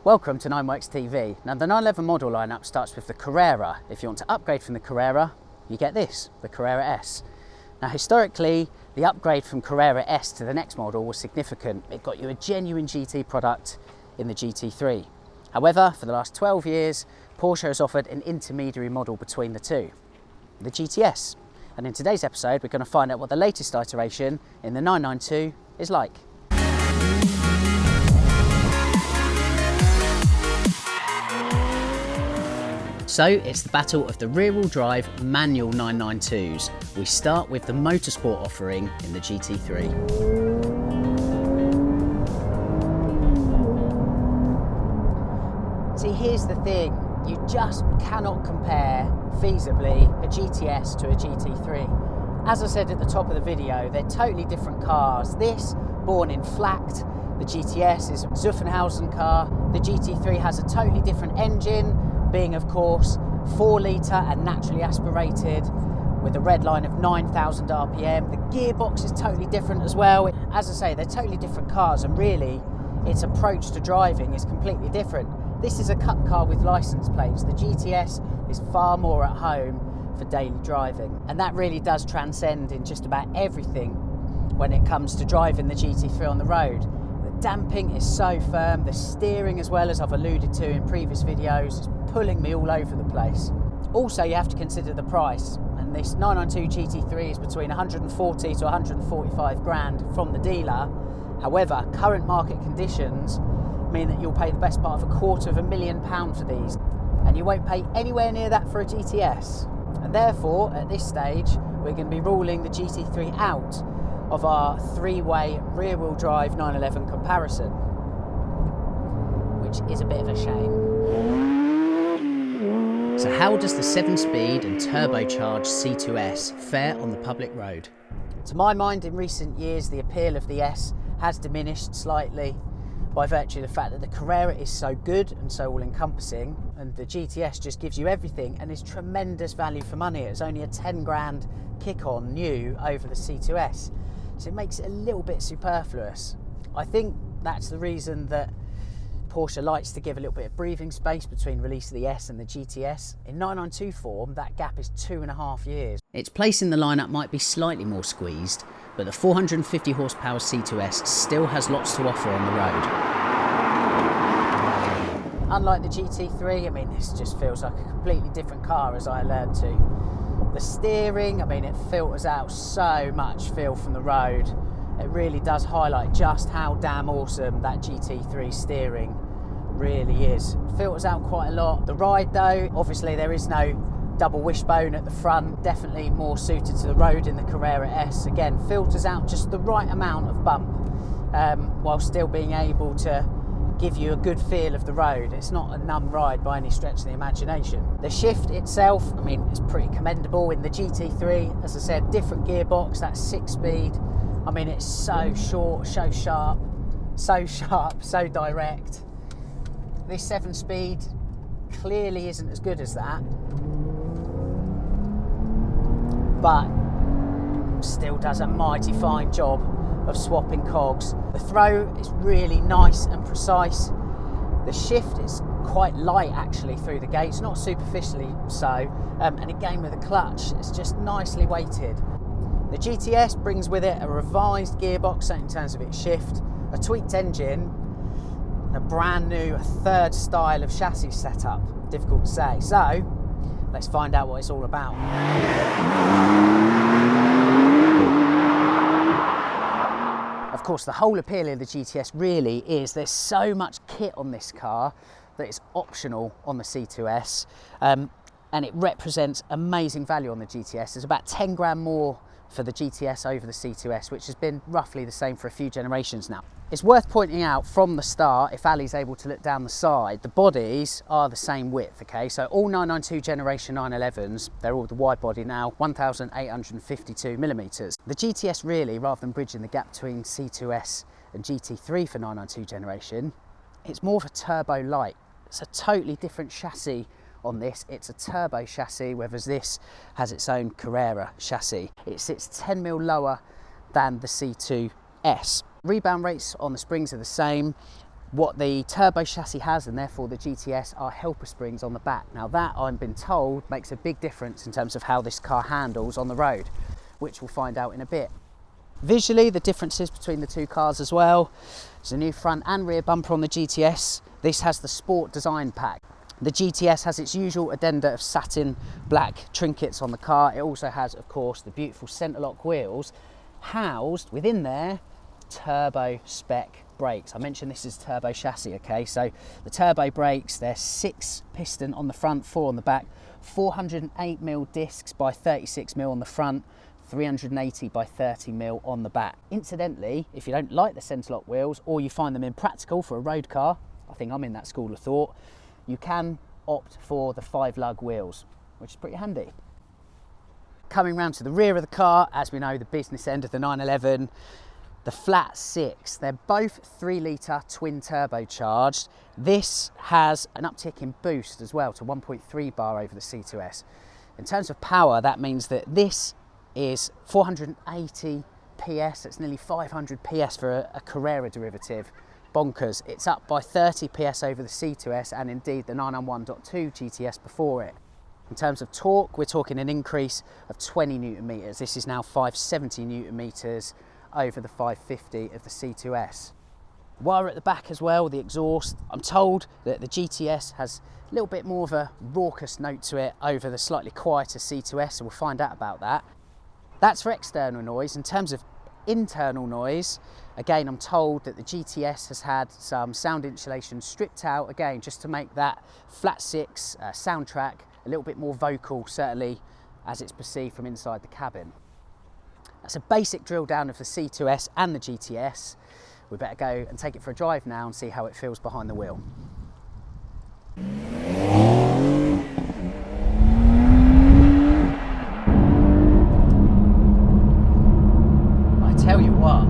Welcome to Nineworks TV. Now the 911 model lineup starts with the Carrera. If you want to upgrade from the Carrera, you get this, the Carrera S. Now historically, the upgrade from Carrera S to the next model was significant. It got you a genuine GT product in the GT3. However, for the last 12 years, Porsche has offered an intermediary model between the two, the GTS. And in today's episode, we're going to find out what the latest iteration in the 992 is like. So it's the battle of the rear-wheel drive manual 992s. We start with the motorsport offering in the GT3. See, here's the thing, you just cannot compare feasibly a GTS to a GT3. As I said at the top of the video, they're totally different cars. This, born in Flacht, the GTS is a Zuffenhausen car. The GT3 has a totally different engine, being of course 4 litre and naturally aspirated with a red line of 9,000 RPM. The gearbox is totally different as well. As I say, they're totally different cars, and really its approach to driving is completely different. This is a cup car with license plates. The GTS is far more at home for daily driving, and that really does transcend in just about everything when it comes to driving the GT3 on the road. The damping is so firm, the steering, as well as I've alluded to in previous videos, is pulling me all over the place. Also, you have to consider the price, and this 992 GT3 is between 140 to 145 grand from the dealer. However, current market conditions mean that you'll pay the best part of £250,000 for these, and you won't pay anywhere near that for a GTS. And therefore, at this stage, we're going to be ruling the GT3 out of our three-way rear-wheel drive 911 comparison, which is a bit of a shame. So how does the 7-speed and turbocharged C2S fare on the public road? To my mind, in recent years, the appeal of the S has diminished slightly by virtue of the fact that the Carrera is so good and so all-encompassing, and the GTS just gives you everything and is tremendous value for money. It's only a 10 grand kick-on new over the C2S, so it makes it a little bit superfluous. I think that's the reason that Porsche likes to give a little bit of breathing space between release of the S and the GTS. In 992 form, that gap is 2.5 years. Its place in the lineup might be slightly more squeezed, but the 450 horsepower C2S still has lots to offer on the road. Unlike the GT3, I mean, this just feels like a completely different car, as I alluded to. The steering, I mean, it filters out so much feel from the road. It really does highlight just how damn awesome that GT3 steering really is. Filters out quite a lot. The ride though, obviously there is no double wishbone at the front, definitely more suited to the road in the Carrera S. Again, filters out just the right amount of bump while still being able to give you a good feel of the road. It's not a numb ride by any stretch of the imagination. The shift itself, I mean, it's pretty commendable. In the GT3, as I said, different gearbox, that's 6-speed. I mean, it's so short, so sharp, so direct. This 7-speed clearly isn't as good as that, but still does a mighty fine job of swapping cogs. The throw is really nice and precise. The shift is quite light actually through the gates, not superficially so, and again with the clutch, it's just nicely weighted. The GTS brings with it a revised gearbox in terms of its shift, a tweaked engine, and a brand new third style of chassis setup. Difficult to say. So, let's find out what it's all about. Of course, the whole appeal of the GTS really is there's so much kit on this car that it's optional on the C2S, and it represents amazing value on the GTS. There's about 10 grand more for the GTS over the C2S, which has been roughly the same for a few generations now. It's worth pointing out from the start, if Ali's able to look down the side, the bodies are the same width, okay? So all 992 generation 911s, they're all the wide body now, 1,852 millimeters. The GTS really, rather than bridging the gap between C2S and GT3 for 992 generation, it's more of a turbo light. It's a totally different chassis on this. It's a turbo chassis, whereas this has its own Carrera chassis. It sits 10mm lower than the C2S. Rebound rates on the springs are the same. What the turbo chassis has, and therefore the GTS, are helper springs on the back. Now that, I've been told, makes a big difference in terms of how this car handles on the road, which we'll find out in a bit. Visually, the differences between the two cars as well. There's a new front and rear bumper on the GTS. This has the Sport Design Pack. The GTS has its usual addenda of satin black trinkets on the car. It also has, of course, the beautiful centre lock wheels. Housed within there, turbo spec brakes. I mentioned this is turbo chassis, okay? So the turbo brakes, they're 6 piston on the front, 4 on the back, 408mm discs by 36mm on the front, 380 by 30mm on the back. Incidentally, if you don't like the centre lock wheels, or you find them impractical for a road car, I think I'm in that school of thought, you can opt for the 5-lug wheels, which is pretty handy. Coming round to the rear of the car, as we know, the business end of the 911, the flat 6, they're both 3-litre twin turbocharged. This has an uptick in boost as well to 1.3 bar over the C2S. In terms of power, that means that this is 480 PS, it's nearly 500 PS for a Carrera derivative. Bonkers. It's up by 30 PS over the C2S and indeed the 991.2 GTS before it. In terms of torque, we're talking an increase of 20 Newton meters. This is now 570 Newton meters over the 550 of the C2S. While we're at the back as well, the exhaust, I'm told that the GTS has a little bit more of a raucous note to it over the slightly quieter C2S, so we'll find out about that. That's for external noise. In terms of internal noise, again, I'm told that the GTS has had some sound insulation stripped out, again, just to make that flat 6 soundtrack a little bit more vocal, certainly as it's perceived from inside the cabin. That's a basic drill down of the C2S and the GTS. We better go and take it for a drive now and see how it feels behind the wheel. I tell you what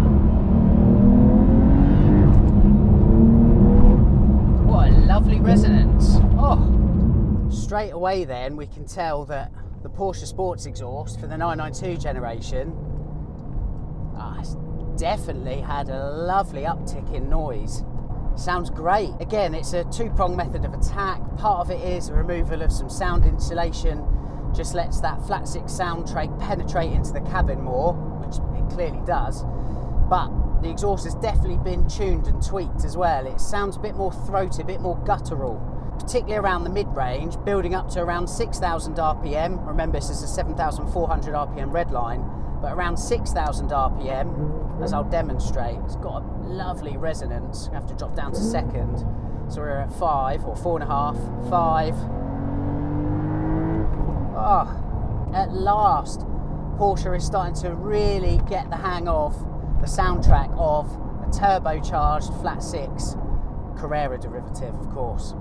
a lovely resonance. Oh, straight away then we can tell that the Porsche Sports exhaust for the 992 generation it's definitely had a lovely uptick in noise. Sounds great. Again, it's a two-pronged method of attack. Part of it is a removal of some sound insulation, just lets that flat 6 sound tray penetrate into the cabin more, which it clearly does. But the exhaust has definitely been tuned and tweaked as well. It sounds a bit more throaty, a bit more guttural, particularly around the mid-range, building up to around 6,000 RPM. Remember, this is a 7,400 RPM red line, but around 6,000 RPM, as I'll demonstrate. It's got a lovely resonance. I have to drop down to second. So we're at 5 or 4.5, 5. Oh, at last, Porsche is starting to really get the hang of the soundtrack of a turbocharged flat 6 Carrera derivative, of course.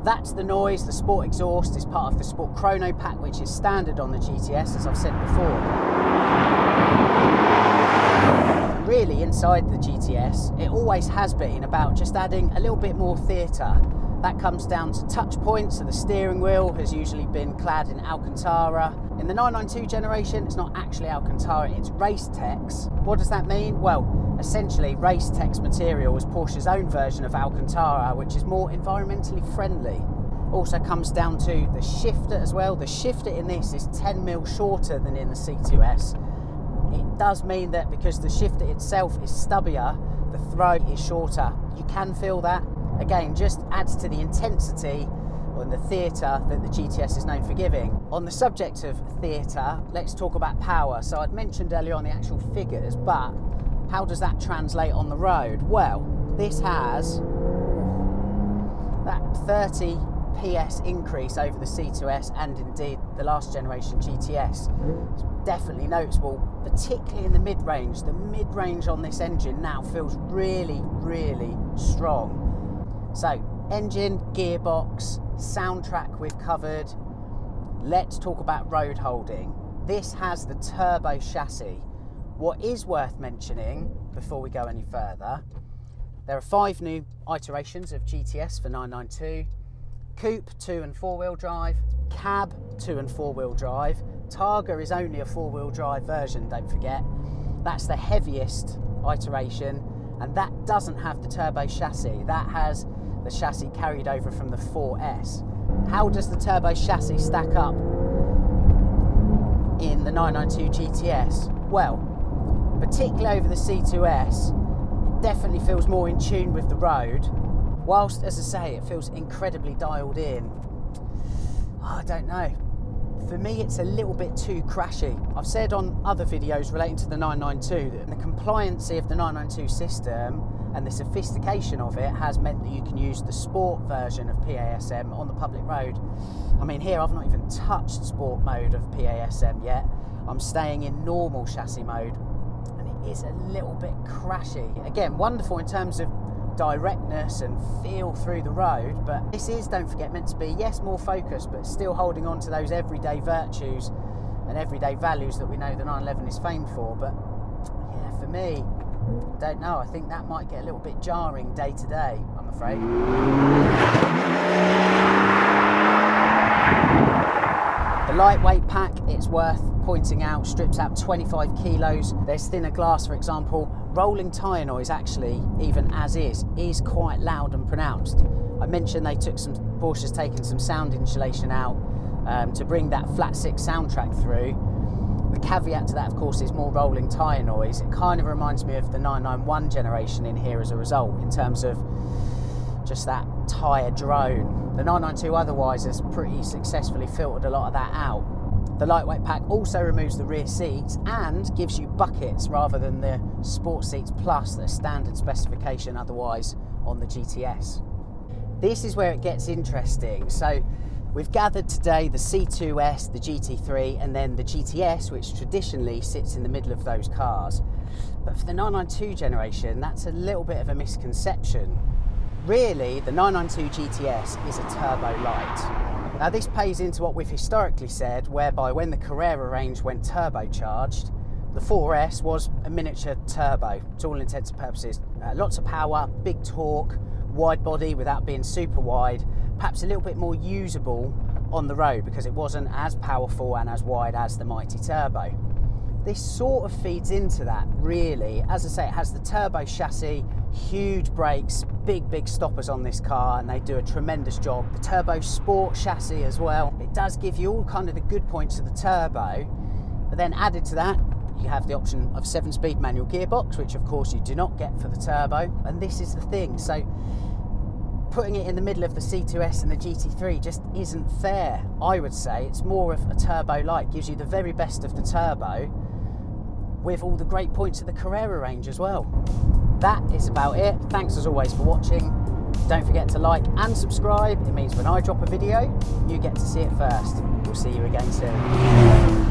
That's the noise. The Sport exhaust is part of the Sport Chrono pack, which is standard on the GTS, as I've said before. Really, inside the GTS, it always has been about just adding a little bit more theatre. That comes down to touch points, so the steering wheel has usually been clad in Alcantara. In the 992 generation, it's not actually Alcantara, it's Racetex. What does that mean? Well, essentially, Racetex material is Porsche's own version of Alcantara, which is more environmentally friendly. Also comes down to the shifter as well. The shifter in this is 10mm shorter than in the C2S. It does mean that because the shifter itself is stubbier, the throw is shorter. You can feel that. Again, just adds to the intensity and the theatre that the GTS is known for giving. On the subject of theatre, let's talk about power. So I'd mentioned earlier on the actual figures, but how does that translate on the road? Well, this has that 30 PS increase over the C2S and indeed the last generation GTS. It's definitely noticeable, particularly in the mid-range. The mid-range on this engine now feels really, really strong. So, engine, gearbox, soundtrack we've covered. Let's talk about road holding. This has the turbo chassis. What is worth mentioning before we go any further, there are 5 new iterations of GTS for 992. Coupe 2 and 4-wheel drive, Cab 2 and 4-wheel drive. Targa is only a 4-wheel drive version, don't forget. That's the heaviest iteration. and that doesn't have the turbo chassis. That has the chassis carried over from the 4S. How does the turbo chassis stack up in the 992 GTS? Well, particularly over the C2S, it definitely feels more in tune with the road, whilst, as I say, it feels incredibly dialed in. I don't know. For me, it's a little bit too crashy. I've said on other videos relating to the 992 that the compliancy of the 992 system and the sophistication of it has meant that you can use the sport version of PASM on the public road. I mean, here I've not even touched sport mode of PASM yet. I'm staying in normal chassis mode, and it is a little bit crashy. Again, wonderful in terms of directness and feel through the road, but this is, don't forget, meant to be, yes, more focused, but still holding on to those everyday virtues and everyday values that we know the 911 is famed for. But yeah, for me, don't know, I think that might get a little bit jarring day to day, I'm afraid. The lightweight pack, it's worth pointing out, strips out 25 kilos. There's thinner glass, for example. Rolling tyre noise, actually, even as is quite loud and pronounced. I mentioned Porsche's taken some sound insulation out to bring that flat six soundtrack through. The caveat to that, of course, is more rolling tyre noise. It kind of reminds me of the 991 generation in here as a result, in terms of just that tyre drone. The 992 otherwise has pretty successfully filtered a lot of that out. The lightweight pack also removes the rear seats and gives you buckets rather than the sport seats plus the standard specification otherwise on the GTS. This is where it gets interesting. So we've gathered today the C2S, the GT3, and then the GTS, which traditionally sits in the middle of those cars. But for the 992 generation, that's a little bit of a misconception. Really, the 992 GTS is a turbo light. Now this pays into what we've historically said, whereby when the Carrera range went turbocharged, the 4S was a miniature turbo, to all intents and purposes. Lots of power, big torque, wide body without being super wide, perhaps a little bit more usable on the road because it wasn't as powerful and as wide as the mighty turbo. This sort of feeds into that, really. As I say, it has the turbo chassis, huge brakes, big stoppers on this car, and they do a tremendous job. The turbo sport chassis as well. It does give you all kind of the good points of the turbo, but then added to that, you have the option of 7-speed manual gearbox, which of course you do not get for the turbo. And this is the thing, so putting it in the middle of the C2S and the GT3 just isn't fair, I would say. It's more of a turbo light, gives you the very best of the turbo with all the great points of the Carrera range as well. That is about it. Thanks as always for watching. Don't forget to like and subscribe. It means when I drop a video, you get to see it first. We'll see you again soon.